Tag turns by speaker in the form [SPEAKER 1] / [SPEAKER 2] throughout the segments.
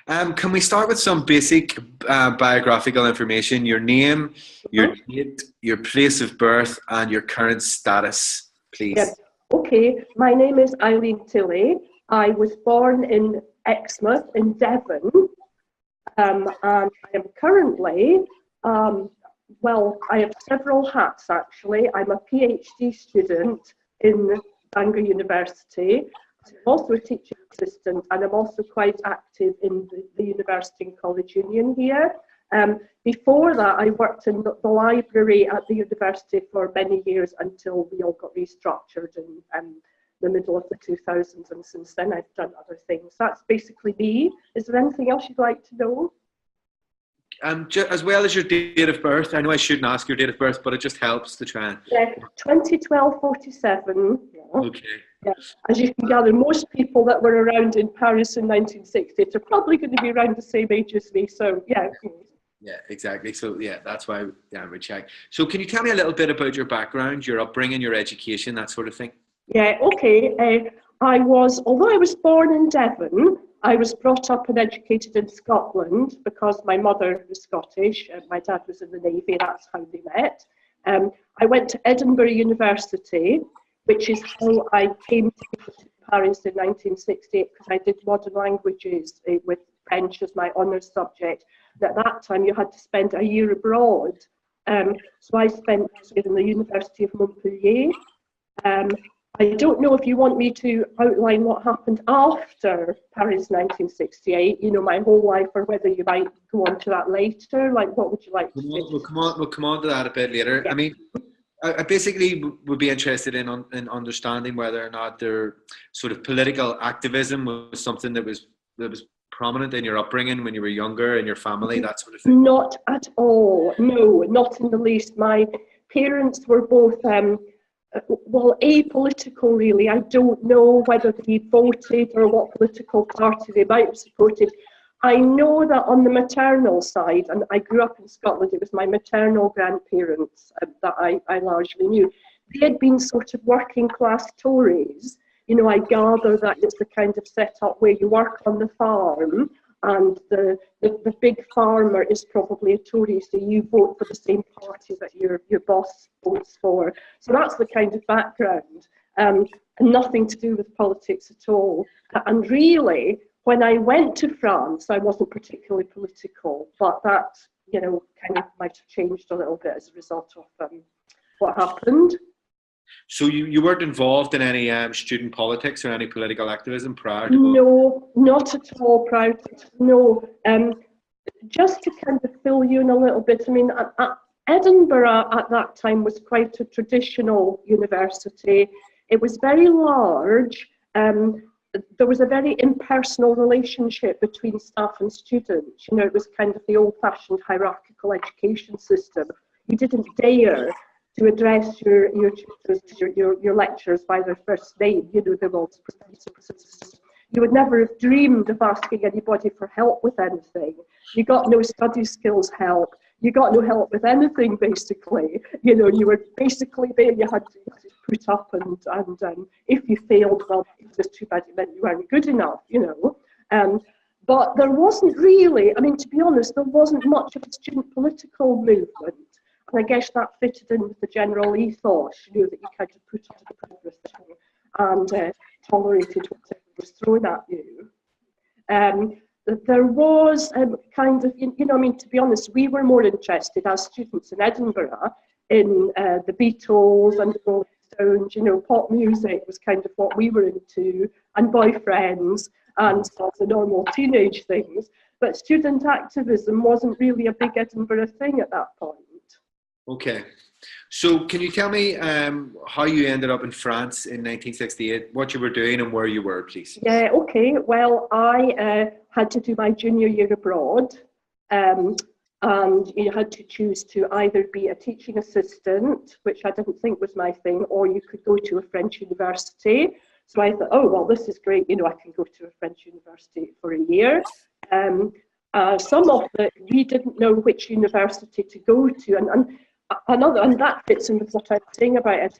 [SPEAKER 1] Can we start with some basic biographical information? Your name, your date, your place of birth, and your current status, please.
[SPEAKER 2] Yes. Okay, my name is Eileen Tilley. I was born in Exmouth in Devon, and I am currently, well, I have several hats actually. I'm a PhD student in Bangor University. I'm also a teaching assistant, and I'm also quite active in the University and College Union here. Before that, I worked in the library at the university for many years until we all got restructured in the middle of the 2000s, and since then I've done other things. That's basically me. Is there anything else you'd like to know?
[SPEAKER 1] As well as your date of birth. I know I shouldn't ask your date of birth, but it just helps to try and...
[SPEAKER 2] Yeah, 2012-47. Yeah.
[SPEAKER 1] Okay.
[SPEAKER 2] Yeah. As you can gather, most people that were around in Paris in 1960 are probably going to be around the same age as me, so yeah.
[SPEAKER 1] Yeah, exactly. So yeah, that's why we check. So can you tell me a little bit about your background, your upbringing, your education, that sort of thing?
[SPEAKER 2] Yeah, okay. Although I was born in Devon, I was brought up and educated in Scotland because my mother was Scottish and my dad was in the Navy. That's how they met. I went to Edinburgh University, which is how I came to Paris in 1968, because I did modern languages with French as my honours subject. At that time, you had to spend a year abroad. So I spent in the University of Montpellier. I don't know if you want me to outline what happened after Paris 1968, you know, my whole life, or whether you might go on to that later. Like, what would you like to say?
[SPEAKER 1] We'll come on to that a bit later. Yeah. I mean, I basically would be interested in understanding whether or not their sort of political activism was something that was prominent in your upbringing when you were younger, in your family, that sort of thing.
[SPEAKER 2] Not at all. No, not in the least. My parents were both well, apolitical really. I don't know whether they voted or what political party they might have supported. I know that on the maternal side, and I grew up in Scotland, it was my maternal grandparents that I largely knew. They had been sort of working class Tories. You know, I gather that it's the kind of setup where you work on the farm, and the big farmer is probably a Tory, so you vote for the same party that your boss votes for. So that's the kind of background, and nothing to do with politics at all. And really, when I went to France, I wasn't particularly political, but that, you know, kind of might have changed a little bit as a result of what happened.
[SPEAKER 1] So you weren't involved in any student politics or any political activism prior to...
[SPEAKER 2] No, not at all prior to... No. Just to kind of fill you in a little bit, I mean, Edinburgh at that time was quite a traditional university. It was very large. There was a very impersonal relationship between staff and students. You know, it was kind of the old-fashioned hierarchical education system. You didn't dare to address your lecturers by their first name. You know, they were all... You would never have dreamed of asking anybody for help with anything. You got no study skills help. You got no help with anything, basically. You know, you were basically there. You had to put up, and if you failed, well, it was too bad. It meant you weren't good enough. You know, but there wasn't really. I mean, to be honest, there wasn't much of a student political movement. And I guess that fitted in with the general ethos, you know, that you kind of put up with everything and tolerated whatever was thrown at you. There was kind of, you know, I mean, to be honest, we were more interested as students in Edinburgh in the Beatles and the Rolling Stones. You know, pop music was kind of what we were into, and boyfriends and sort of the normal teenage things. But student activism wasn't really a big Edinburgh thing at that point.
[SPEAKER 1] Okay, so can you tell me how you ended up in France in 1968, what you were doing and where you were, please?
[SPEAKER 2] Yeah, okay. Well, I had to do my junior year abroad, and you had to choose to either be a teaching assistant, which I didn't think was my thing, or you could go to a French university. So I thought, oh, well, this is great. You know, I can go to a French university for a year. Some of it, we didn't know which university to go to, and that fits in with what I was saying about it.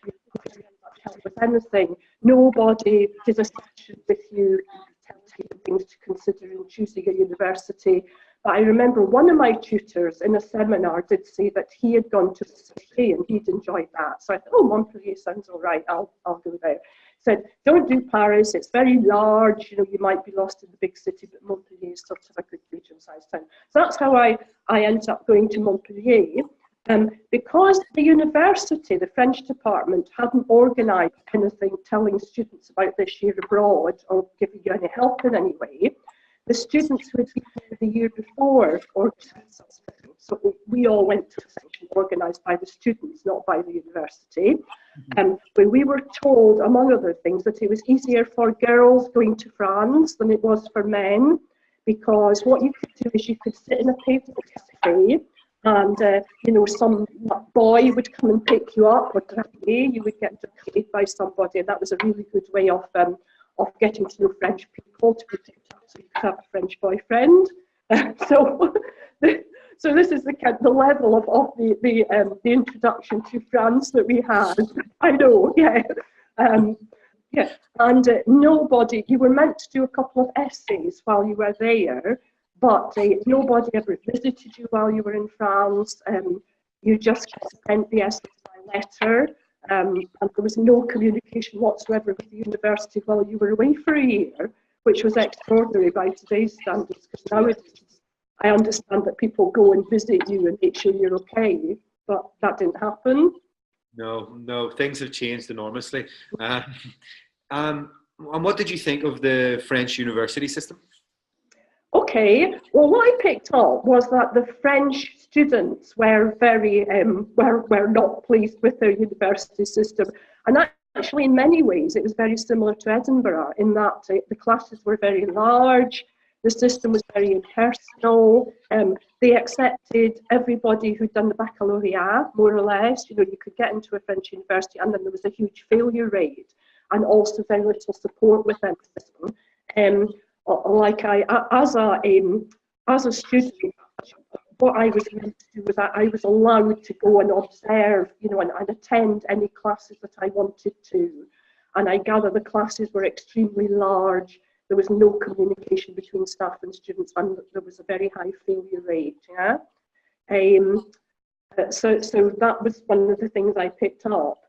[SPEAKER 2] With anything, nobody did a session with you, things to consider in choosing a university. But I remember one of my tutors in a seminar did say that he had gone to Montpellier and he'd enjoyed that. So I thought, oh, Montpellier sounds all right, I'll go there. Said, don't do Paris, it's very large, you know, you might be lost in the big city, but Montpellier is sort of a good medium-sized town. So that's how I ended up going to Montpellier. Because the university, the French department, hadn't organised anything telling students about this year abroad or giving you any help in any way, the students who had been there the year before organised something. So we all went to something organised by the students, not by the university. Where we were told, among other things, that it was easier for girls going to France than it was for men, because what you could do is you could sit in a paper cafe and you know, some boy would come and pick you up, or you would get paid by somebody, and that was a really good way of getting to know French people, to be picked up so you could have a French boyfriend. So this is the level of the introduction to France that we had. I know, yeah. Yeah, and nobody, you were meant to do a couple of essays while you were there, but nobody ever visited you while you were in France. You just sent the essays by letter, and there was no communication whatsoever with the university while you were away for a year, which was extraordinary by today's standards, because nowadays I understand that people go and visit you and make sure you're okay, but that didn't happen.
[SPEAKER 1] No, things have changed enormously. And what did you think of the French university system?
[SPEAKER 2] Okay, well, what I picked up was that the French students were very were not pleased with their university system, and actually, in many ways, it was very similar to Edinburgh in that the classes were very large. The system was very impersonal. They accepted everybody who'd done the baccalaureate, more or less. You know, you could get into a French university, and then there was a huge failure rate, and also very little support within the system. As a student, what I was meant to do was that I was allowed to go and observe, you know, and attend any classes that I wanted to. And I gather the classes were extremely large. There was no communication between staff and students, and there was a very high failure rate. Yeah, so that was one of the things I picked up.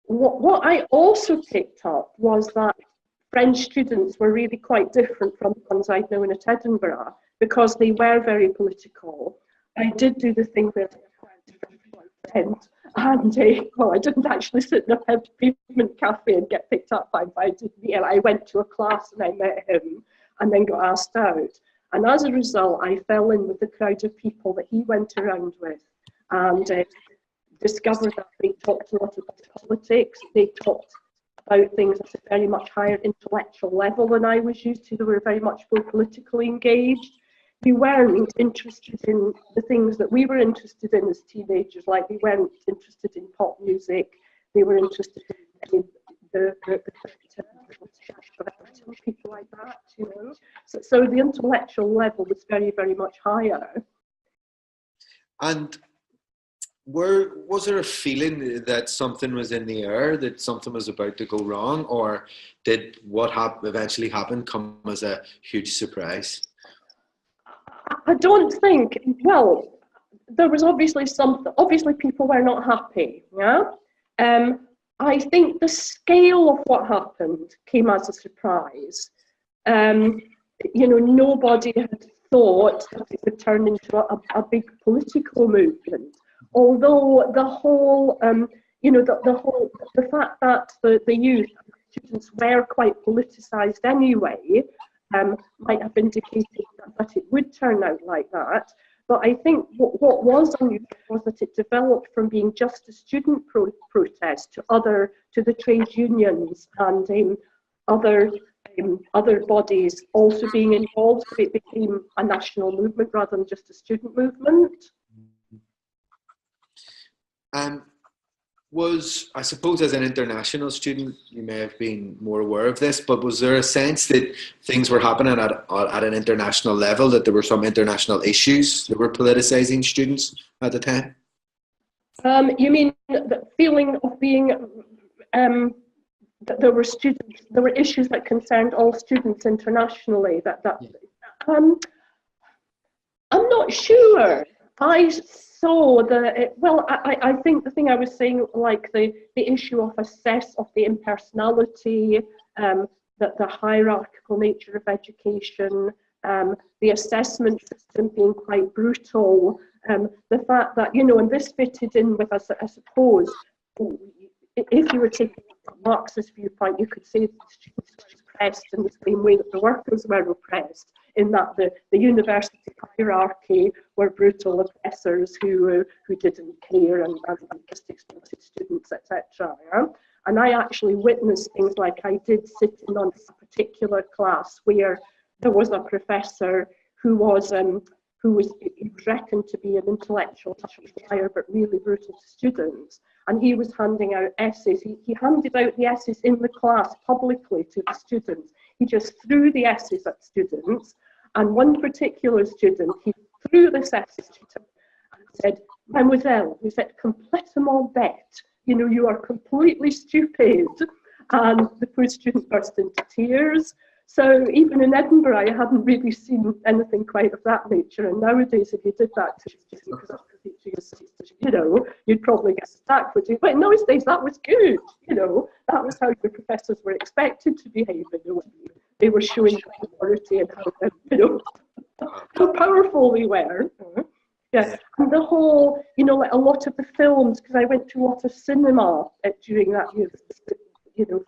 [SPEAKER 2] What I also picked up was that French students were really quite different from the ones I'd known at Edinburgh, because they were very political. I did do the thing where and well, I didn't actually sit in a pavement cafe and get picked up by him, but I went to a class and I met him and then got asked out. And as a result, I fell in with the crowd of people that he went around with, and discovered that they talked a lot about politics. They talked about things at a very much higher intellectual level than I was used to. They were very much more politically engaged. They weren't interested in the things that we were interested in as teenagers, like they weren't interested in pop music. They were interested in the people like that, you know. So the intellectual level was very, very much higher.
[SPEAKER 1] And was there a feeling that something was in the air, that something was about to go wrong, or did what eventually happened come as a huge surprise?
[SPEAKER 2] I don't think, well, there was obviously people were not happy, yeah? I think the scale of what happened came as a surprise. You know, nobody had thought that it would turn into a big political movement. Although the whole, you know, the fact that the youth students were quite politicized anyway, might have indicated that it would turn out like that. But I think what was unusual was that it developed from being just a student protest to the trade unions and other bodies also being involved. So it became a national movement rather than just a student movement.
[SPEAKER 1] I suppose as an international student, you may have been more aware of this, but was there a sense that things were happening at an international level, that there were some international issues that were politicizing students at the time?
[SPEAKER 2] You mean the feeling of being there were issues that concerned all students internationally. I'm not sure. I saw I think the thing I was saying, like the issue of the impersonality, the hierarchical nature of education, the assessment system being quite brutal, the fact that, and this fitted in with us, I suppose, if you were taking a Marxist viewpoint, you could say the students were oppressed in the same way that the workers were oppressed, in that the university hierarchy were brutal oppressors who didn't care and just exploited students, etc. Yeah? And I actually witnessed things like I did sitting on a particular class where there was a professor who was reckoned to be an intellectual liar, but really brutal to students. And he was handing out essays. He handed out the essays in the class publicly to the students. He just threw the essays at students. And one particular student, he threw this essay to him and said, "Mademoiselle," he said, "complètement bête. You are completely stupid." And the poor student burst into tears. So even in Edinburgh, I hadn't really seen anything quite of that nature. And nowadays, if you did that to you'd probably get sacked, would you? But in those days, that was good. That was how your professors were expected to behave. They were showing authority and how powerful they were. Yeah, and the whole, like a lot of the films, because I went to a lot of cinema during that year.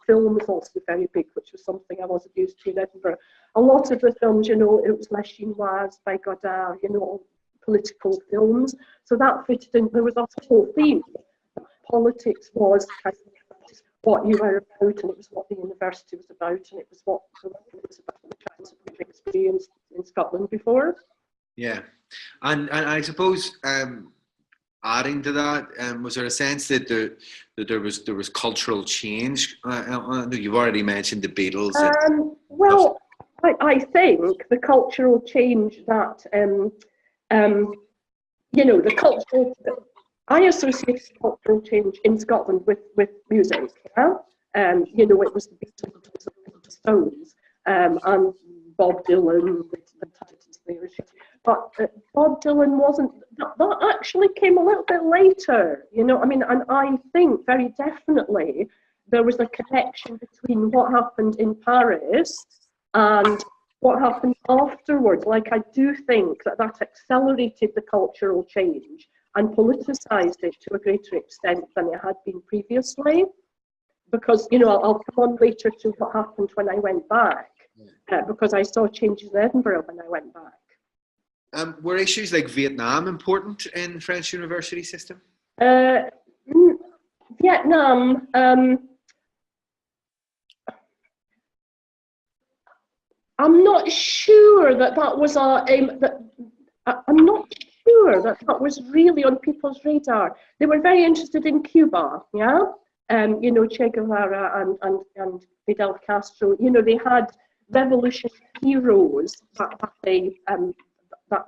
[SPEAKER 2] Film was also very big, which was something I wasn't used to in Edinburgh. A lot of the films, it was La Chinoise by Godard, political films. So that fitted in. There was a whole theme. Politics was kind of what you were about, and it was what the university was about, and it was what it was about the kinds of we've experienced in Scotland before.
[SPEAKER 1] Yeah, and I suppose adding to that, was there a sense that there was cultural change? You've already mentioned the Beatles.
[SPEAKER 2] Well, I think the cultural change that the cultural. I associate cultural change in Scotland with music. Yeah? It was the Beatles, the Stones, and Bob Dylan, the Titans there. But Bob Dylan wasn't. That actually came a little bit later. And I think very definitely there was a connection between what happened in Paris and what happened afterwards. Like, I do think that accelerated the cultural change and politicised it to a greater extent than it had been previously. Because, I'll come on later to what happened when I went back, because I saw changes in Edinburgh when I went back.
[SPEAKER 1] Were issues like Vietnam important in the French university system?
[SPEAKER 2] Vietnam, I'm not sure that was I'm not sure that was really on people's radar. They were very interested in Cuba, yeah? Che Guevara and Fidel Castro. They had revolutionary heroes that they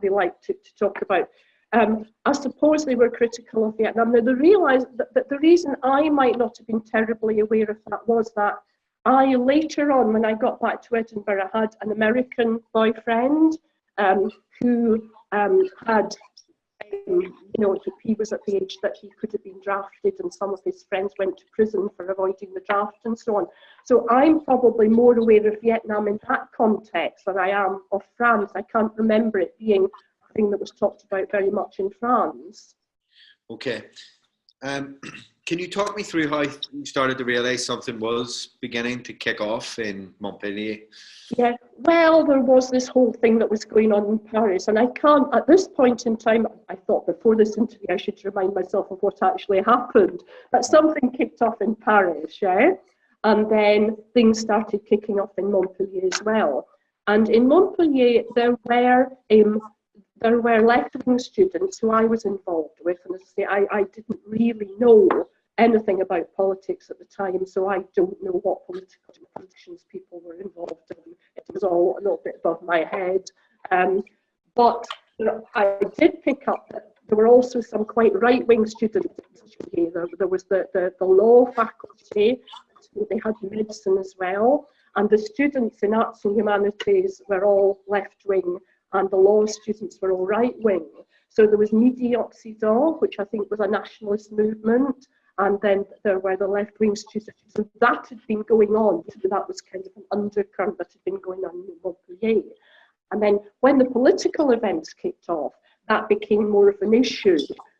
[SPEAKER 2] liked to talk about. I suppose they were critical of Vietnam. Now, they realised that the reason I might not have been terribly aware of that was that I later on, when I got back to Edinburgh, had an American boyfriend who had, he was at the age that he could have been drafted, and some of his friends went to prison for avoiding the draft and so on. So I'm probably more aware of Vietnam in that context than I am of France. I can't remember it being a thing that was talked about very much in France.
[SPEAKER 1] Okay. Can you talk me through how you started to realise something was beginning to kick off in Montpellier?
[SPEAKER 2] Yeah, well, there was this whole thing that was going on in Paris, and I can't, at this point in time, I thought before this interview I should remind myself of what actually happened, but something kicked off in Paris, yeah? And then things started kicking off in Montpellier as well. And in Montpellier, there were left-wing students who I was involved with, and as I say, I didn't really know anything about politics at the time, so I don't know what politicians people were involved in. It was all a little bit above my head. But I did pick up that there were also some quite right-wing students. There was the law faculty, they had medicine as well. And the students in arts and humanities were all left-wing, and the law students were all right-wing. So there was Midi Occident, which I think was a nationalist movement, and then there were the left-wing students. So that had been going on. So that was kind of an undercurrent that had been going on in Montpellier. And then when the political events kicked off, that became more of an issue.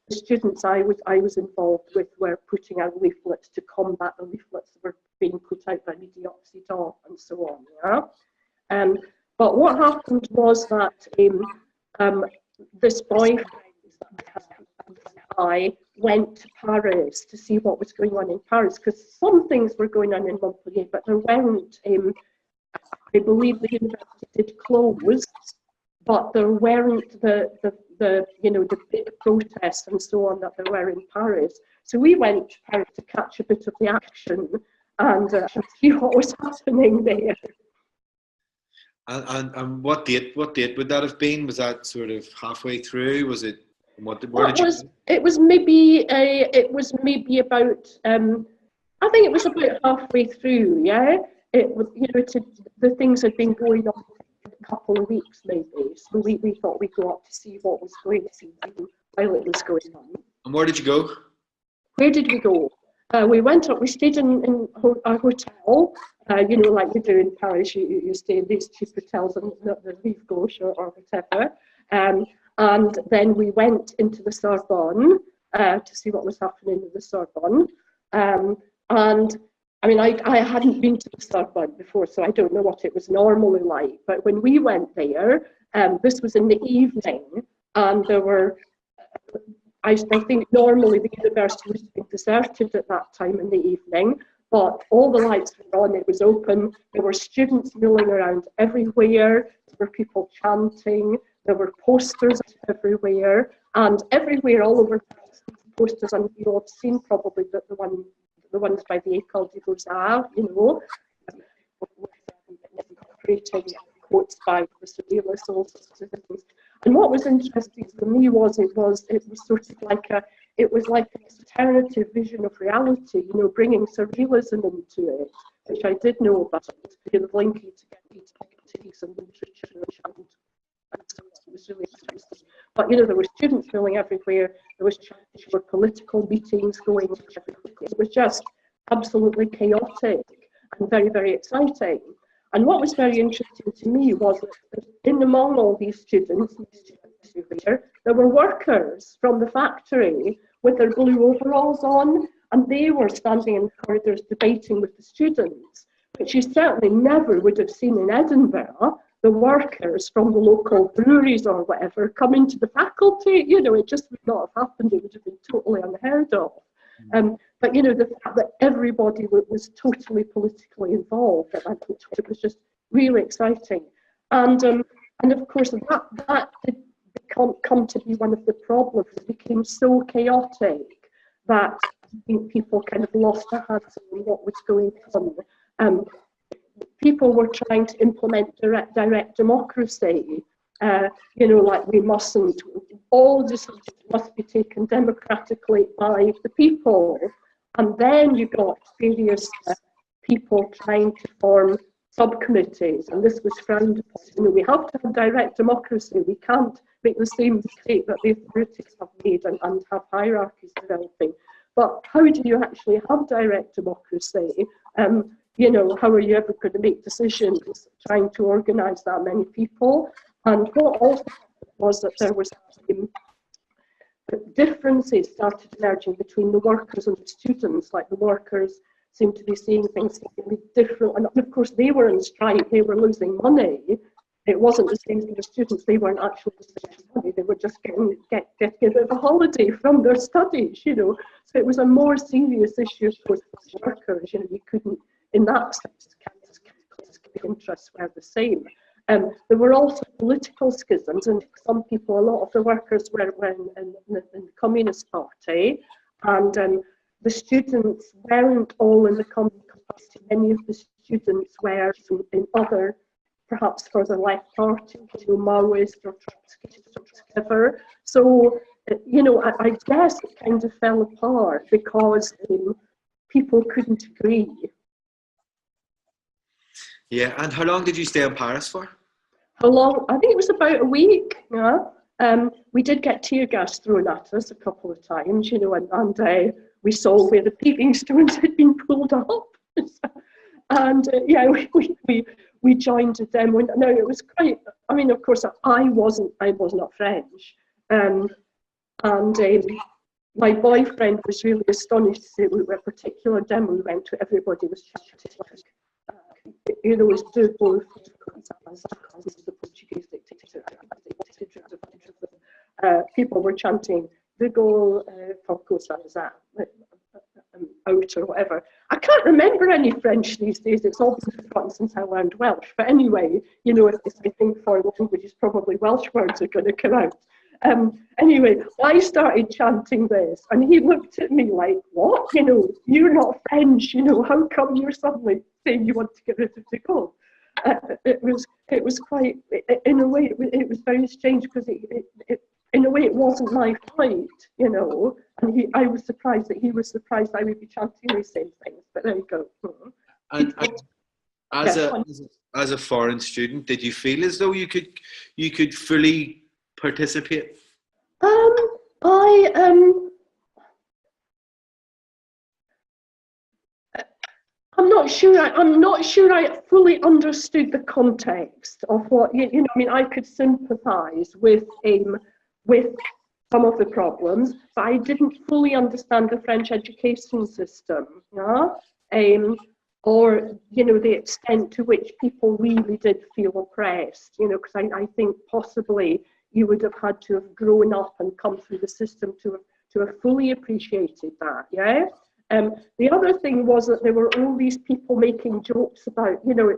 [SPEAKER 2] The students I was involved with were putting out leaflets to combat the leaflets that were being put out by Midi Occident and so on. Yeah? But what happened was that this boyfriend I went to Paris to see what was going on in Paris, because some things were going on in Montpellier, but there weren't. I believe the university did close, but there weren't the big protests and so on that there were in Paris. So we went to Paris to catch a bit of the action and see what was happening there.
[SPEAKER 1] And what date would that have been? Was that sort of halfway through? Was it?
[SPEAKER 2] It was maybe about I think it was about halfway through. Yeah, it was, the things had been going on for a couple of weeks maybe, so we thought we'd go up to see what was going on while it was going on.
[SPEAKER 1] And where did you go?
[SPEAKER 2] Where did we go? We went up. We stayed in a hotel. Like you do in Paris, you stay in these cheap hotels and the Rive Gauche or whatever. And then we went into the Sorbonne to see what was happening in the Sorbonne. And I mean, I hadn't been to the Sorbonne before, so I don't know what it was normally like. But when we went there, this was in the evening, and there were, I think normally the university was being deserted at that time in the evening, but all the lights were on, it was open, there were students milling around everywhere, there were people chanting, there were posters everywhere, and everywhere, all over the posters, and you all have seen probably the ones by the École des Beaux-Arts, creating quotes by the surrealists, all sorts of things. And what was interesting for me was it was sort of like an alternative vision of reality, bringing surrealism into it, which I did know about, linking together activities and literature and so on. It was really interesting. But there were students filling everywhere. There were political meetings going everywhere. It was just absolutely chaotic and very, very exciting. And what was very interesting to me was that among all these students there were workers from the factory with their blue overalls on, and they were standing in the corridors debating with the students, which you certainly never would have seen in Edinburgh. The workers from the local breweries or whatever come into the faculty, it just would not have happened. It would have been totally unheard of. But the fact that everybody was totally politically involved, it was just really exciting. And of course that did come to be one of the problems. It became so chaotic that I think people kind of lost their hands on what was going on. People were trying to implement direct democracy, like we mustn't, all decisions must be taken democratically by the people. And then you got various people trying to form subcommittees, and this was frowned upon. We have to have direct democracy. We can't make the same mistake that the authorities have made and have hierarchies developing. But how do you actually have direct democracy? How are you ever going to make decisions trying to organise that many people? And what also was that there was differences started emerging between the workers and the students. Like the workers seemed to be seeing things completely different, and of course they were in strike, they were losing money. It wasn't the same for the students, they weren't actually losing money, they were just getting a bit of a holiday from their studies, So it was a more serious issue for the workers, you couldn't, in that sense, interests were the same. There were also political schisms, and some people, a lot of the workers were in the Communist Party, and the students weren't all in the Communist Party. Many of the students were in other, perhaps further left parties, Maoist or Trotskyist or whatever. So, I guess it kind of fell apart because people couldn't agree
[SPEAKER 1] Yeah, and how long did you stay in Paris for?
[SPEAKER 2] How long? I think it was about a week. Yeah. We did get tear gas thrown at us a couple of times, you know, and we saw where the paving stones had been pulled up. And yeah, we joined them. No, it was quite. I mean, of course, I was not French, um, and my boyfriend was really astonished to see a particular demo we went to. Everybody was chanting, you know, as do both the Portuguese dictator. People were chanting "De Gaulle, Franco Salazar," out or whatever. I can't remember any French these days. It's all been forgotten since I learned Welsh. But anyway, you know, I think for languages, probably Welsh words are going to come out. Anyway, I started chanting this, and he looked at me like, "What? You know, you're not French. You know, how come you're suddenly saying you want to get rid of De Gaulle?" It was quite, in a way, it was very strange because in a way, it wasn't my fight, you know. And I was surprised that he was surprised I would be chanting the same things. But there you go.
[SPEAKER 1] And as a foreign student, did you feel as though you could fully participate? I'm not sure I fully understood the context of what you know. I mean, I could sympathise with some of the problems, but I didn't fully understand the French education system, yeah? Or you know, the extent to which people really did feel oppressed. You know, because I think possibly you would have had to have grown up and come through the system to have fully appreciated that, yeah. The other thing was that there were all these people making jokes about, you know,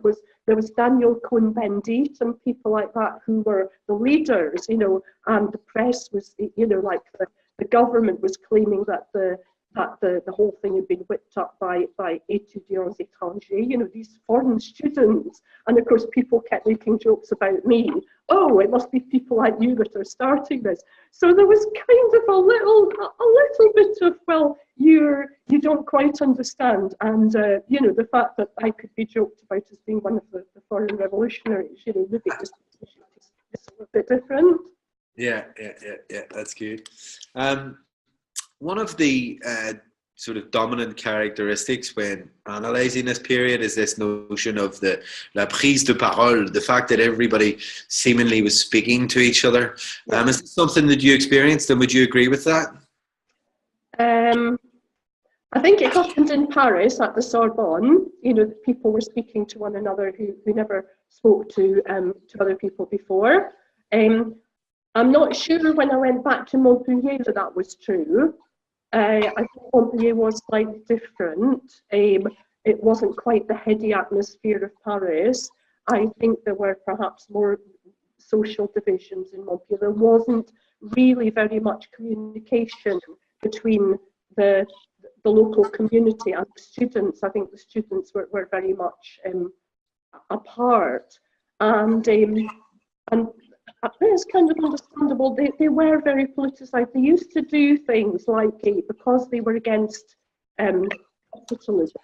[SPEAKER 1] there was Daniel Cohn-Bendit and people like that who were the leaders, you know, and the press was, you know, like the government was claiming that the whole thing had been whipped up by étudiants étrangers, you know, these foreign students. And of course, people kept making jokes about me. Oh, it must be people like you that are starting this. So there was kind of a little bit of, well, you don't quite understand. And, you know, the fact that I could be joked about as being one of the foreign revolutionaries, you know, maybe it's a bit different. Yeah, that's good. One of the sort of dominant characteristics when analysing this period is this notion of the la prise de parole, the fact that everybody seemingly was speaking to each other. Is this something that you experienced, and would you agree with that?
[SPEAKER 2] I think it happened in Paris at the Sorbonne. You know, people were speaking to one another who never spoke to other people before. I'm not sure when I went back to Montpellier that was true. I think Montpellier was slightly different. It wasn't quite the heady atmosphere of Paris. I think there were perhaps more social divisions in Montpellier. There wasn't really very much communication between the local community and the students. I think the students were very much apart, and it's kind of understandable. They were very politicised. They used to do things like, because they were against capitalism,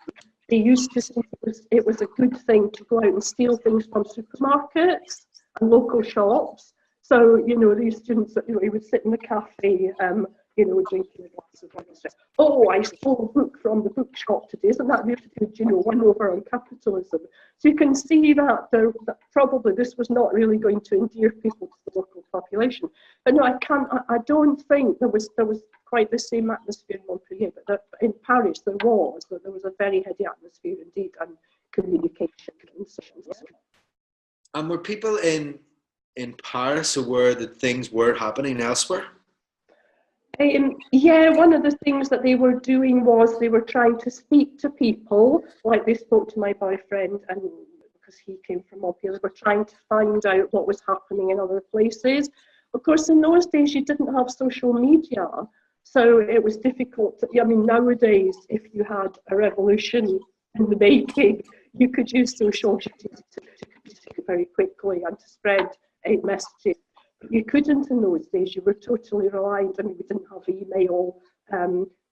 [SPEAKER 2] they used to think it was a good thing to go out and steal things from supermarkets and local shops. So, you know, these students, you know, he would sit in the cafe, you know, drinking a glass of wine and say, "Oh, I stole a book from the bookshop today. Isn't that really good, you know, one over on capitalism?" So you can see that probably this was not really going to endear people to the local population. But no, I don't think there was quite the same atmosphere in Montpellier, but in Paris there was a very heady atmosphere indeed, and communication and so on.
[SPEAKER 1] And were people in Paris aware that things were happening elsewhere?
[SPEAKER 2] Yeah, one of the things that they were doing was they were trying to speak to people, like they spoke to my boyfriend, and because he came from Montpellier, they were trying to find out what was happening in other places. Of course, in those days, you didn't have social media, so it was difficult. I mean, nowadays, if you had a revolution in the making, you could use social media to very quickly and to spread messages. You couldn't in those days. You were totally reliant. I mean, we didn't have email.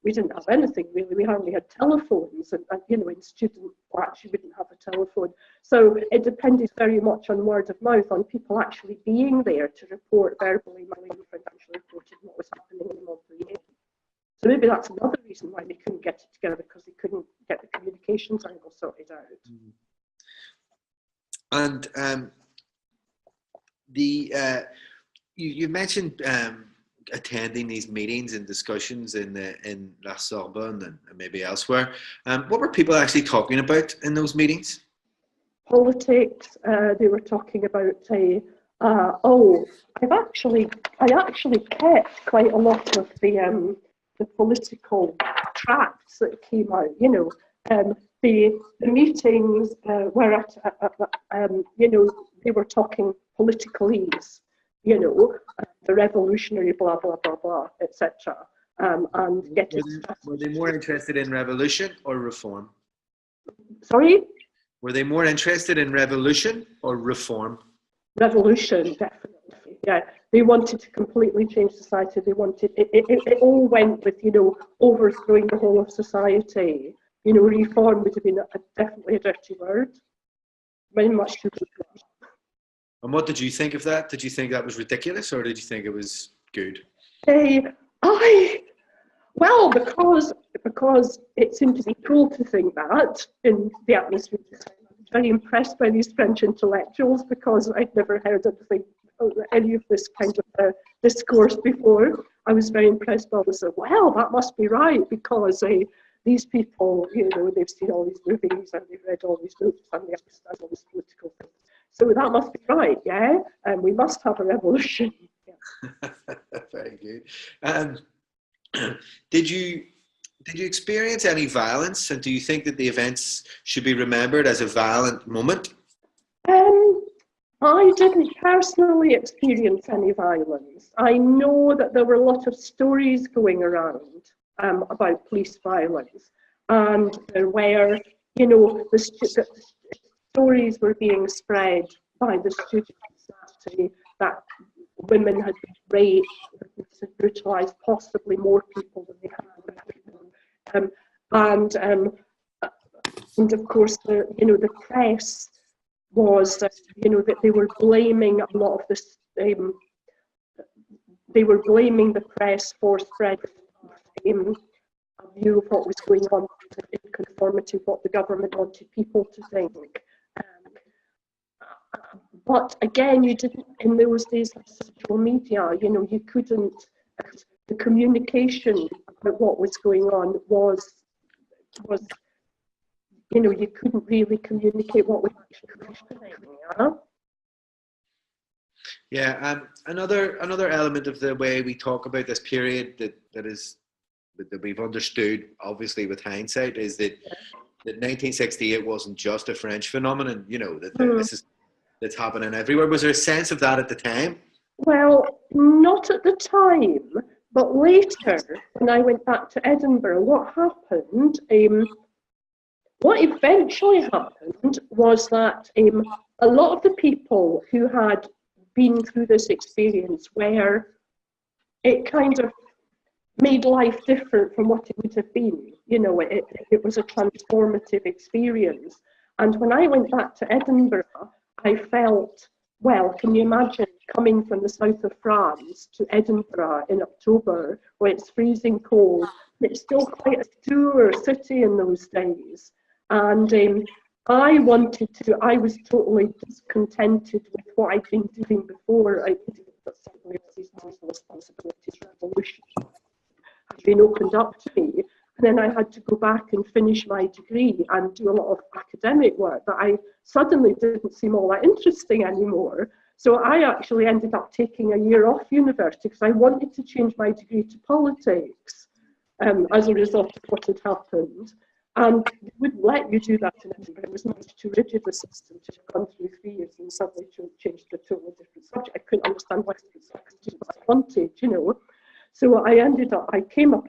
[SPEAKER 2] we didn't have anything really. We hardly had telephones, and you know, in student flats you wouldn't have a telephone. So it depended very much on word of mouth, on people actually being there to report verbally. My friend actually reported what was happening in Montpellier. So maybe that's another reason why they couldn't get it together, because they couldn't get the communications angle sorted out.
[SPEAKER 1] And you mentioned attending these meetings and discussions in La Sorbonne and maybe elsewhere. What were people actually talking about in those meetings?
[SPEAKER 2] Politics. They were talking about I actually kept quite a lot of the political tracts that came out. You know, the meetings were you know, they were talking politicalese. You know, the revolutionary blah blah blah blah, etc. And getting.
[SPEAKER 1] Were they more interested in revolution or reform?
[SPEAKER 2] Sorry?
[SPEAKER 1] Were they more interested in revolution or reform?
[SPEAKER 2] Revolution, definitely. Yeah, they wanted to completely change society. They wanted it all went with, you know, overthrowing the whole of society. You know, reform would have been definitely a dirty word. Very much too good.
[SPEAKER 1] And what did you think of that? Did you think that was ridiculous, or did you think it was good?
[SPEAKER 2] Well, because it seemed to be cool to think that in the atmosphere. I was very impressed by these French intellectuals, because I'd never heard any of this kind of discourse before. I was very impressed by this. Well, that must be right, because these people, you know, they've seen all these movies and they've read all these books and they understand all these political things. So that must be right, yeah? And we must have a revolution. Yeah.
[SPEAKER 1] Very good. Did you experience any violence, and do you think that the events should be remembered as a violent moment?
[SPEAKER 2] I didn't personally experience any violence. I know that there were a lot of stories going around about police violence, and there were, you know, the stories were being spread by the students that women had been raped, had brutalised possibly more people than they had. And of course, the press was, that they were blaming a lot of this. They were blaming the press for spreading a view of what was going on in conformity with what the government wanted people to think. But again, you didn't, in those days of social media, you couldn't, the communication about what was going on was you couldn't really communicate what was actually happening.
[SPEAKER 1] Yeah, another element of the way we talk about this period that we've understood, obviously with hindsight, is that 1968 wasn't just a French phenomenon. That's happening everywhere. Was there a sense of that at the time?
[SPEAKER 2] Well, not at the time, but later, when I went back to Edinburgh, what happened? What eventually happened was that a lot of the people who had been through this experience, where it kind of made life different from what it would have been. It was a transformative experience. And when I went back to Edinburgh, I felt, well, can you imagine coming from the south of France to Edinburgh in October, where it's freezing cold? It's still quite a tour city in those days. And I was totally discontented with what I'd been doing before. I did these responsibilities, revolution had been opened up to me. And then I had to go back and finish my degree and do a lot of academic work that I suddenly didn't seem all that interesting anymore. So I actually ended up taking a year off university because I wanted to change my degree to politics as a result of what had happened. And they wouldn't let you do that in Edinburgh. It was much too rigid a system to have gone through 3 years and suddenly change to a totally different subject. I couldn't understand why I wanted, So I came up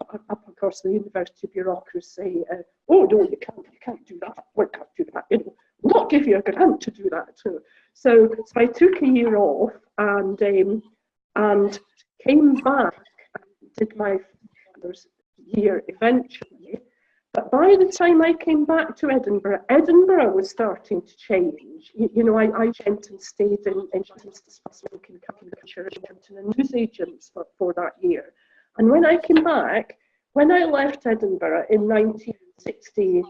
[SPEAKER 2] across the university bureaucracy. Oh no, you can't do that. We can't do that. We'll not give you a grant to do that. So I took a year off and came back and did my year eventually. But by the time I came back to Edinburgh, Edinburgh was starting to change. You know, I went and stayed in and newsagents for that year. And when I came back, when I left Edinburgh in 1967,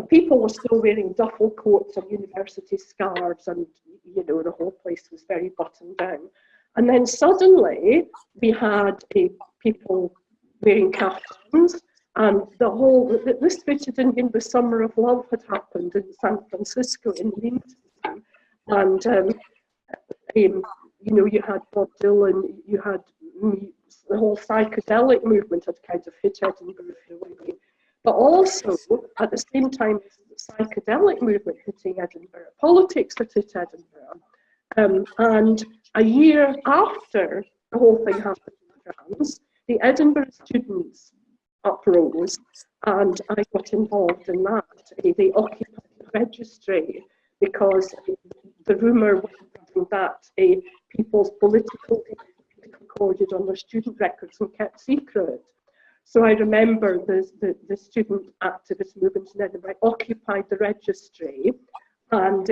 [SPEAKER 2] people were still wearing duffel coats and university scarves, and you know, the whole place was very buttoned down. And then suddenly we had people wearing caftans, and the whole, this fitted in the Summer of Love had happened in San Francisco in the meantime. And you know, you had Bob Dylan, you had the whole psychedelic movement had kind of hit Edinburgh. But also, at the same time as the psychedelic movement hitting Edinburgh, politics had hit Edinburgh. And a year after the whole thing happened in France, the Edinburgh students uprose, and I got involved in that. They occupied the registry because the rumour was that people's political recorded on their student records and kept secret. So I remember the student activist movement in Edinburgh occupied the registry, and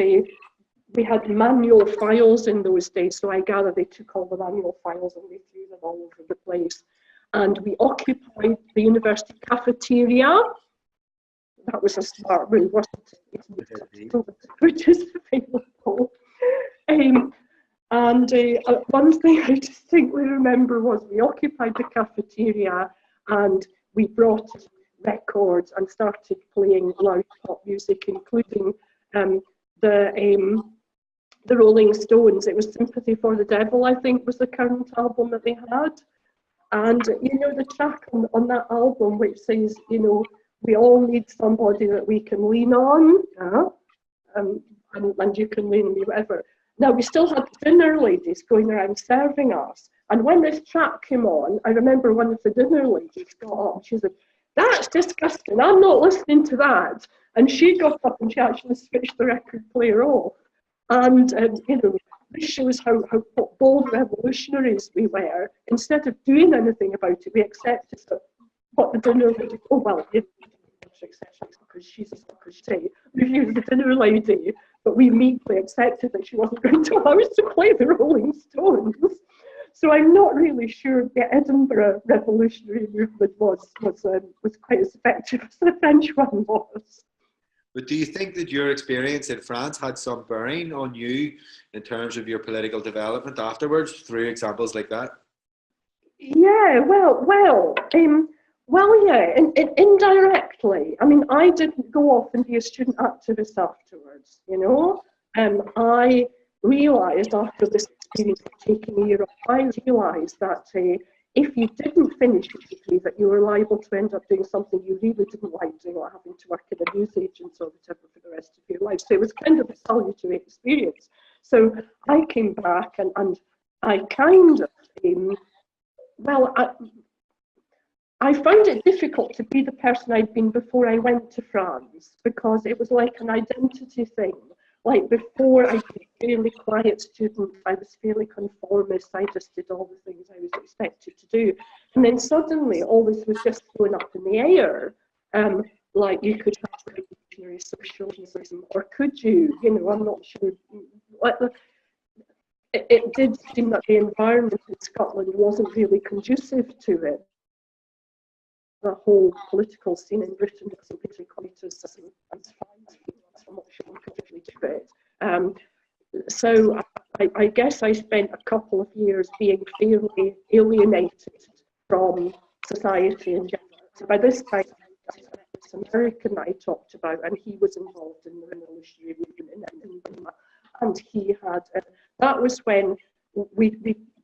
[SPEAKER 2] we had manual files in those days, so I gather they took all the manual files and they threw them all over the place. And we occupied the university cafeteria. That was a smart move, wasn't it? Which is available. And one thing I distinctly remember was we occupied the cafeteria and we brought records and started playing loud pop music, including the Rolling Stones. It was Sympathy for the Devil, I think, was the current album that they had. And, you know, the track on that album which says, you know, we all need somebody that we can lean on, and you can lean on me, whatever. Now, we still had dinner ladies going around serving us. And when this track came on, I remember one of the dinner ladies got up and she said, "That's disgusting, I'm not listening to that." And she got up and she actually switched the record player off. And, you know, this shows how bold revolutionaries we were. Instead of doing anything about it, we accepted that what the dinner lady, oh, well, you know, because she's the dinner lady, but we meekly accepted that she wasn't going to allow us to play the Rolling Stones. So I'm not really sure the Edinburgh revolutionary movement was quite as effective as the French one was.
[SPEAKER 1] But do you think that your experience in France had some bearing on you in terms of your political development afterwards, through examples like that?
[SPEAKER 2] Yeah, yeah, indirectly. I mean, I didn't go off and be a student activist afterwards, you know. I realised after this experience of taking a year off, I realised that if you didn't finish your degree, that you were liable to end up doing something you really didn't like doing, like having to work in a newsagent or whatever for the rest of your life. So it was kind of a salutary experience. So I came back and I kind of, I found it difficult to be the person I'd been before I went to France, because it was like an identity thing. Like before, I was a fairly quiet student, I was fairly conformist, I just did all the things I was expected to do. And then suddenly all this was just thrown up in the air. Like you could have revolutionary socialism, or could you? You know, I'm not sure. It did seem that the environment in Scotland wasn't really conducive to it. The whole political scene in Britain wasn't really quite as much one could really do it. So I guess I spent a couple of years being fairly alienated from society in general. So by this time, this American that I talked about, and he was involved in the revolutionary movement in Burma, and he had, that was when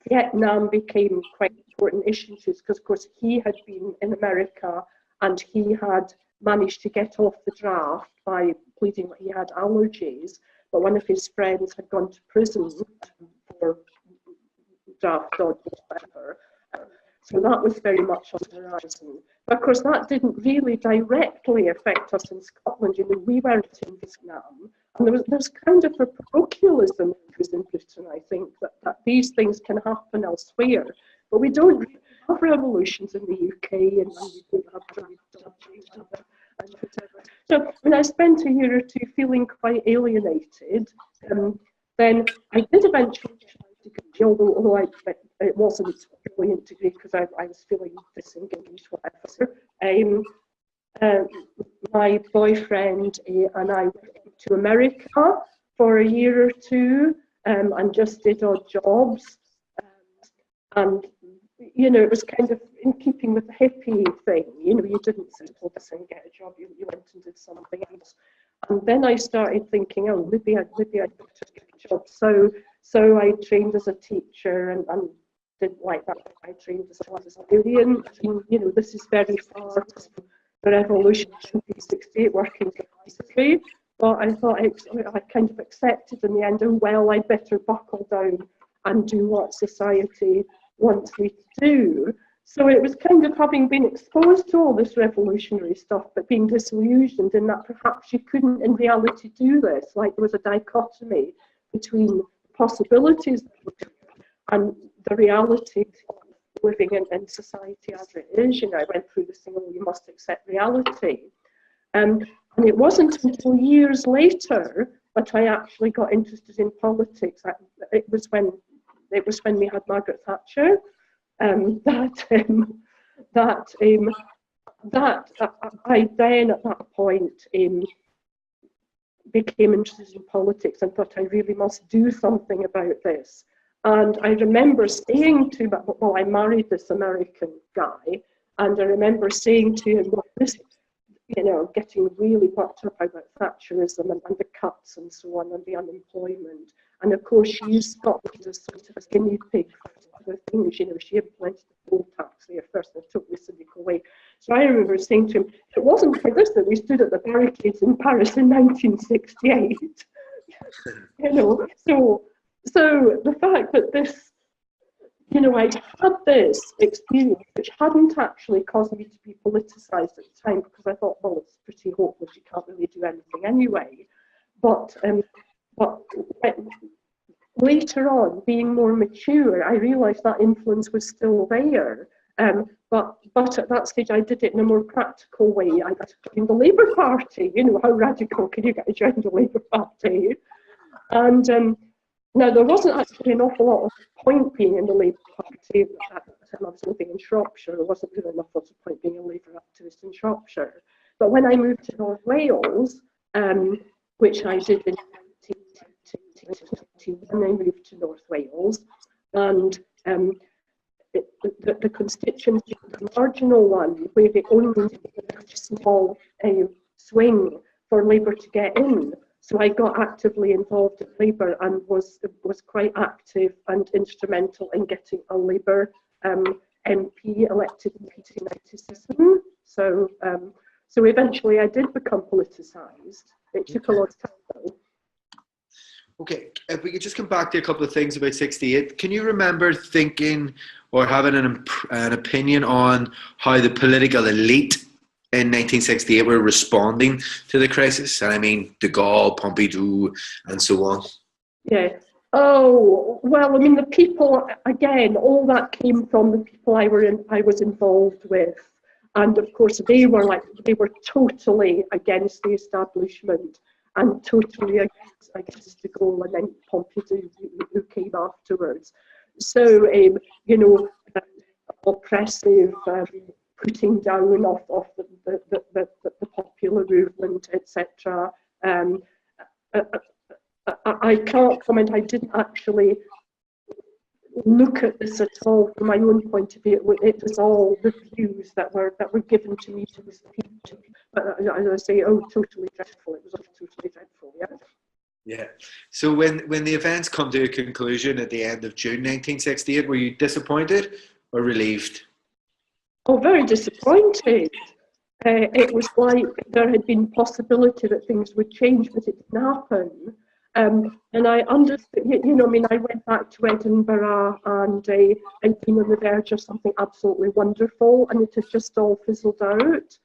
[SPEAKER 2] Vietnam became quite important issues, because of course he had been in America and he had managed to get off the draft by pleading that he had allergies, but one of his friends had gone to prison for draft dodge, whatever. So that was very much on the horizon. But of course, that didn't really directly affect us in Scotland. You know, we weren't in Vietnam. And there's kind of a parochialism in Britain, I think, that these things can happen elsewhere. But we don't really have revolutions in the UK, and we don't have and whatever. So when I spent a year or two feeling quite alienated, then I did eventually try to degree, although it wasn't a brilliant degree because I was feeling disengaged, whatever. My boyfriend and I went to America for a year or two and just did odd jobs. And, you know, it was kind of in keeping with the hippie thing. You know, you didn't sit all this and get a job, you went and did something else. And then I started thinking, oh, maybe I'd better get a job. So I trained as a teacher and didn't like that. I trained as a librarian. And, you know, this is very far from the revolution in 1968 working basically. But I thought I kind of accepted in the end, oh, well, I'd better buckle down and do what society wants me to do. So it was kind of having been exposed to all this revolutionary stuff, but being disillusioned in that perhaps you couldn't in reality do this. Like there was a dichotomy between possibilities and the reality of living in society as it is. You know, I went through this thing, oh, you must accept reality. And it wasn't until years later that I actually got interested in politics. It was when we had Margaret Thatcher that I then at that point became interested in politics and thought I really must do something about this. And I remember saying to, well, I married this American guy, and I remember saying to him, well, this, you know, getting really worked up about Thatcherism and the cuts and so on, and the unemployment. And of course, she used Scotland as sort of a guinea pig for other things. You know, she implemented the poll tax there first in a totally cynical way. So I remember saying to him, it wasn't for this that we stood at the barricades in Paris in 1968. You know, so the fact that this, you know, I'd had this experience which hadn't actually caused me to be politicised at the time, because I thought, well, it's pretty hopeless, you can't really do anything anyway. But later on, being more mature, I realised that influence was still there. But at that stage, I did it in a more practical way. I joined the Labour Party. You know, how radical can you get to join the Labour Party? And now, there wasn't actually an awful lot of point being in the Labour Party. At the time I was living in Shropshire, there wasn't really enough of a point being a Labour activist in Shropshire. But when I moved to North Wales, which I did in 1921, I moved to North Wales, and the constituency, the marginal one, where they only did a small swing for Labour to get in. So I got actively involved in Labour and was quite active and instrumental in getting a Labour MP elected in 1997. So eventually I did become politicised. It took a lot of time though.
[SPEAKER 1] Okay, if we could just come back to a couple of things about 68. Can you remember thinking or having an opinion on how the political elite in 1968 were responding to the crisis? And I mean, De Gaulle, Pompidou, and so on.
[SPEAKER 2] Yeah. Oh, well, I mean, the people, again, all that came from the people I was involved with. And of course, they were totally against the establishment and totally against De Gaulle and then Pompidou, who came afterwards. So, you know, oppressive, putting down of the popular movement, etc. I can't comment. I didn't actually look at this at all from my own point of view. It was all the views that were given to me to the speech. But as I say, oh, totally dreadful. It was all totally dreadful. Yeah.
[SPEAKER 1] Yeah. So when the events come to a conclusion at the end of June 1968, were you disappointed or relieved?
[SPEAKER 2] Oh, very disappointed. It was like there had been possibility that things would change, but it didn't happen. And I understood, I mean, I went back to Edinburgh and I'd been on the verge of something absolutely wonderful, and it had just all fizzled out.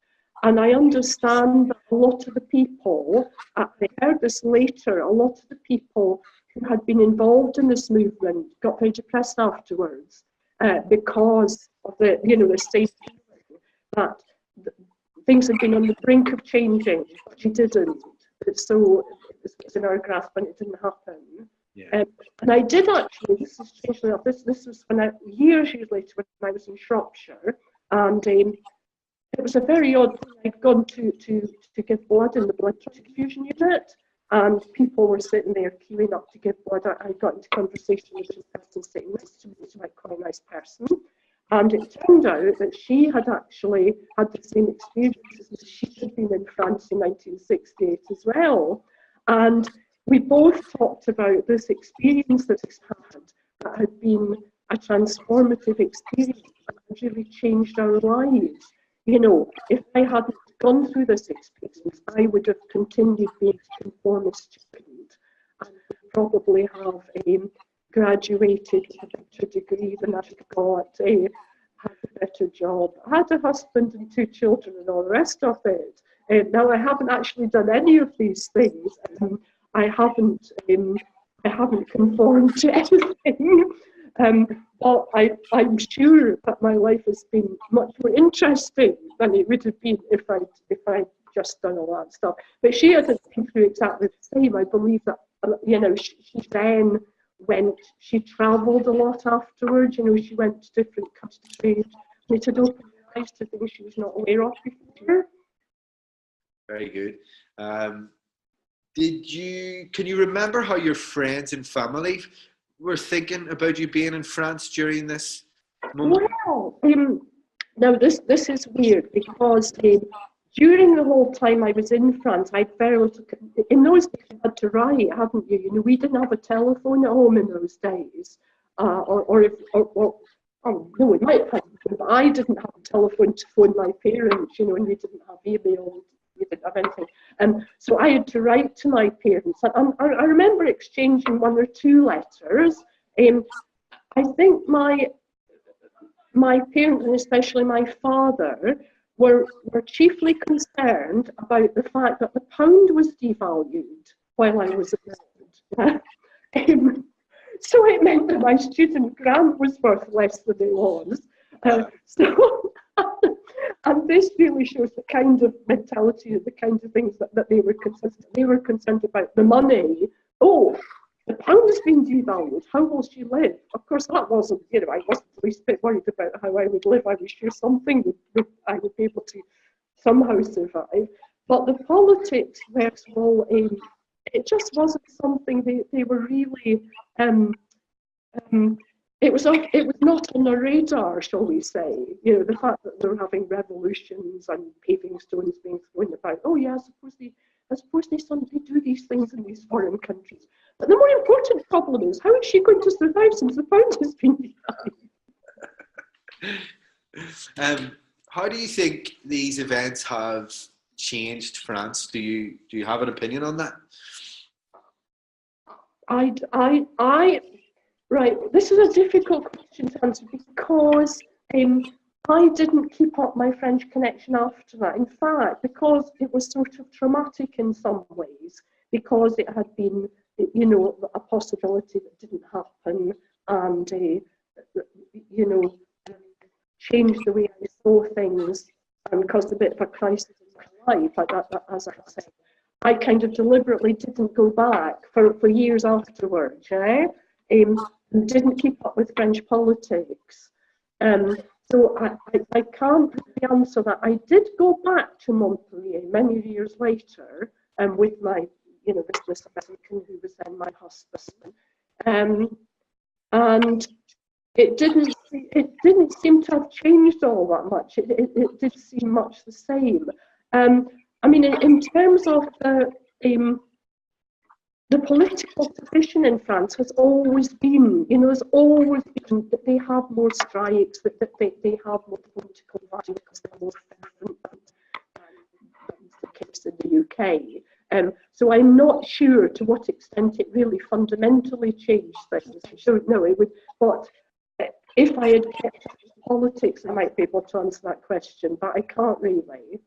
[SPEAKER 2] And I understand that a lot of the people, I heard this later, a lot of the people who had been involved in this movement got very depressed afterwards because of the state that things had been on the brink of changing, but it didn't. So it was in our grasp and it didn't happen.
[SPEAKER 1] Yeah.
[SPEAKER 2] And I did actually, this is strangely enough, this was when years later when I was in Shropshire, and it was a very odd thing. I'd gone to give blood in the blood transfusion unit, and people were sitting there queuing up to give blood. I got into conversation with this person sitting next to me, who's like quite a nice person. And it turned out that she had actually had the same experiences as she had been in France in 1968 as well. And we both talked about this experience that had been a transformative experience that had really changed our lives. If I hadn't gone through this experience, I would have continued being a conformist student and would probably have graduated with a better degree than I've got, had a better job, had a husband and 2 children and all the rest of it. Now I haven't actually done any of these things. I haven't conformed to anything. But I'm sure that my life has been much more interesting than it would have been if I'd just done all that stuff. But she had been through exactly the same. I believe that she then she travelled a lot afterwards. She went to different countries, and it had opened her eyes to things she was not aware of before.
[SPEAKER 1] Very good. Can you remember how your friends and family were thinking about you being in France during this moment?
[SPEAKER 2] Well, now this is weird because during the whole time I was in France, I'd very little. In those days, you had to write, hadn't you? We didn't have a telephone at home in those days, no, we might have, but I didn't have a telephone to phone my parents, and we didn't have email. We didn't have anything. So I had to write to my parents. And I remember exchanging 1 or 2 letters. I think my parents, and especially my father, were chiefly concerned about the fact that the pound was devalued while I was abroad. So it meant that my student grant was worth less than it was. And this really shows the kind of mentality, the kind of things that they were concerned. They were concerned about the money. Oh, the pound has been devalued. How will she live? Of course, that wasn't. I wasn't the least bit worried about how I would live. I was sure something I would be able to somehow survive. But the politics, well, it just wasn't something they were really. It was not on the radar, shall we say? The fact that they were having revolutions and paving stones being thrown about. Oh yeah, I suppose they do these things in these foreign countries. But the more important problem is, how is she going to survive since the pound has been devalued?
[SPEAKER 1] How do you think these events have changed France? Do you have an opinion on that?
[SPEAKER 2] Right, this is a difficult question to answer because I didn't keep up my French connection after that. In fact, because it was sort of traumatic in some ways, because it had been, a possibility that didn't happen, and changed the way I saw things and caused a bit of a crisis in my life. As I said, I kind of deliberately didn't go back for years afterwards. And didn't keep up with French politics. So I can't really answer that. I did go back to Montpellier many years later with my, this American who was then my husband. And it didn't seem to have changed all that much. It did seem much the same. I mean, in terms of the political position in France has always been, has always been that they have more strikes, that they have more political value because they're more fervent than the case in the UK. So I'm not sure to what extent it really fundamentally changed things. I don't know. It would, but if I had kept up with politics, I might be able to answer that question, but I can't really.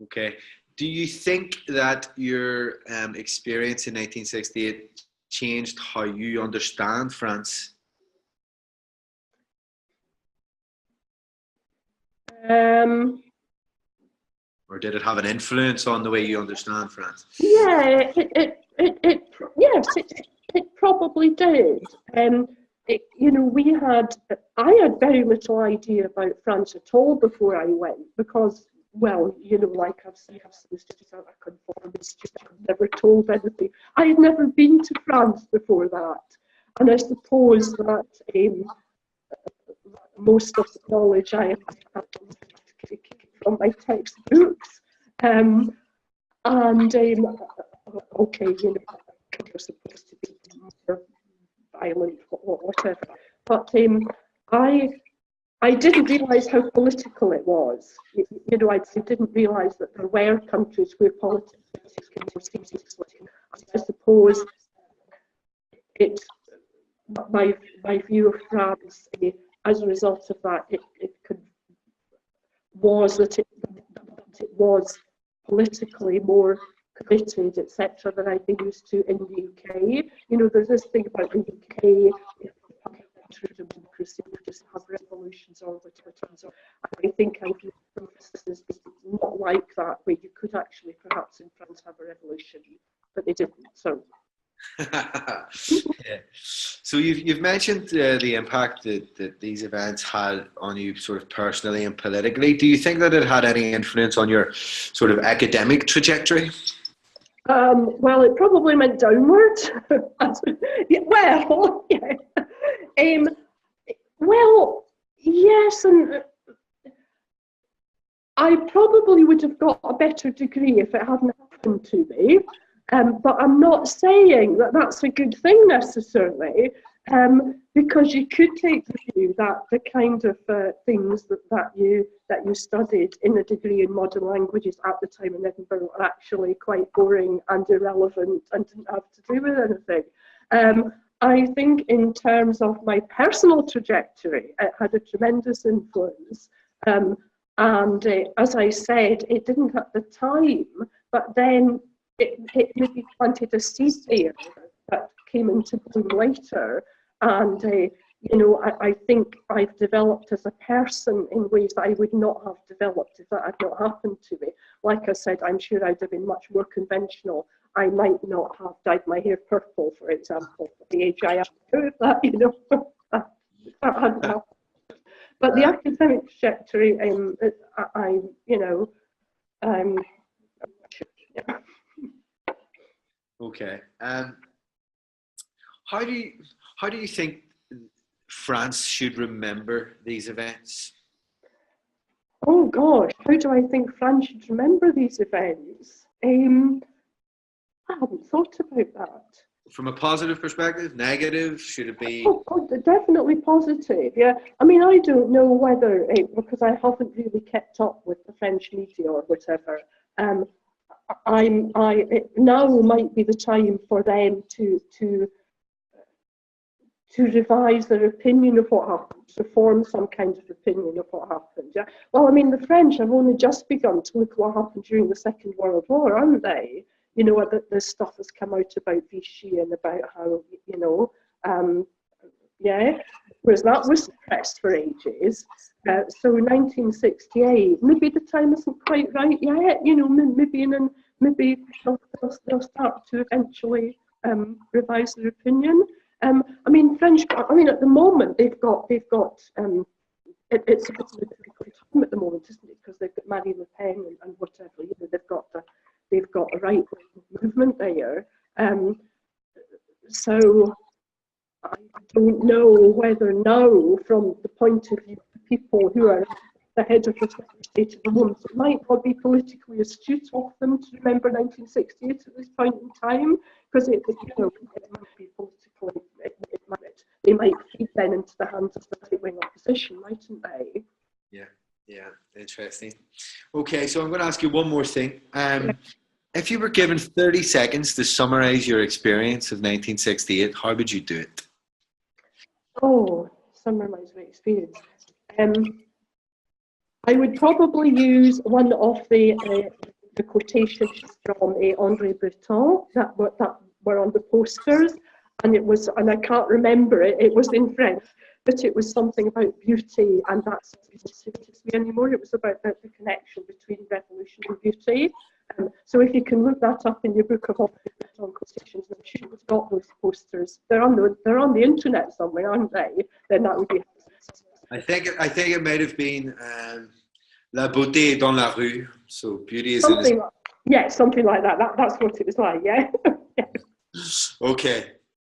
[SPEAKER 1] Okay. Do you think that your experience in 1968 changed how you understand France? Or did it have an influence on the way you understand France?
[SPEAKER 2] Yeah, yes, it probably did. You know, I had very little idea about France at all before I went, because, well, you know, like I have some students out, I conformist, I was never told anything. I had never been to France before that, and I suppose that most of the knowledge I have from my textbooks. Okay, you know, you're supposed to be more violent, whatever. But I didn't realise how political it was. You know, I didn't realise that there were countries where politics was I suppose my view of France, as a result of that, it was was politically more committed, etc., than I've been used to in the UK. You know, there's this thing about the UK, democracy, just have revolutions all the time. So I think it's not like that, where you could actually perhaps in France have a revolution, but they didn't. So.
[SPEAKER 1] Yeah. So you've mentioned the impact that these events had on you sort of personally and politically. Do you think that it had any influence on your sort of academic trajectory?
[SPEAKER 2] Well, it probably went downward. Well, yeah. Well, yes, and I probably would have got a better degree if it hadn't happened to me. But I'm not saying that that's a good thing necessarily, because you could take the view that the kind of things that you studied in a degree in modern languages at the time in Edinburgh are actually quite boring and irrelevant and didn't have to do with anything. I think in terms of my personal trajectory, it had a tremendous influence. And as I said, it didn't at the time, but then it maybe planted a seed there that came into bloom later. And, you know, I think I've developed as a person in ways that I would not have developed if that had not happened to me. Like I said, I'm sure I'd have been much more conventional. I might not have dyed my hair purple, for example, at the age I am, that, you know, that hadn't happened. But the academic trajectory, you know, yeah.
[SPEAKER 1] Okay. How do you think France should remember these events?
[SPEAKER 2] Oh gosh, how do I think France should remember these events? I haven't thought about that.
[SPEAKER 1] From a positive perspective, negative, should it be?
[SPEAKER 2] Oh God, definitely positive. Yeah, I mean, I don't know whether because I haven't really kept up with the French media or whatever. Now might be the time for them to revise their opinion of what happened, to form some kind of opinion of what happened. Yeah. Well, I mean, the French have only just begun to look at what happened during the Second World War, aren't they? You know, this stuff has come out about Vichy and about how, you know, yeah, whereas that was suppressed for ages. So 1968, maybe the time isn't quite right yet. You know, maybe they'll start to eventually revise their opinion. I mean, French. I mean, at the moment they've got. It's a bit of a difficult time at the moment, isn't it? Because they've got Marine Le Pen and whatever. You know, they've got a right movement there. So I don't know whether now, from the point of view of people who are the head of the state at the moment, it might not be politically astute of them to remember 1968 at this point in time, because it might be politically, they might feed then into the hands of the right-wing opposition, mightn't they?
[SPEAKER 1] Yeah, interesting. Okay, so I'm going to ask you one more thing. If you were given 30 seconds to summarize your experience of 1968, how would you do it?
[SPEAKER 2] Oh, summarize my experience. I would probably use one of the quotations from André Breton that were on the posters, and it was, and I can't remember it. It was in French, but it was something about beauty, and that's not suited me anymore. It was about the connection between revolution and beauty. So if you can look that up in your book of Breton quotations, I'm sure you've got those posters. They're on the internet somewhere, aren't they? Then that would be.
[SPEAKER 1] I think it might have been La beauté est dans la rue. So beauty is
[SPEAKER 2] something like that. That's what it was like. Yeah.
[SPEAKER 1] Okay.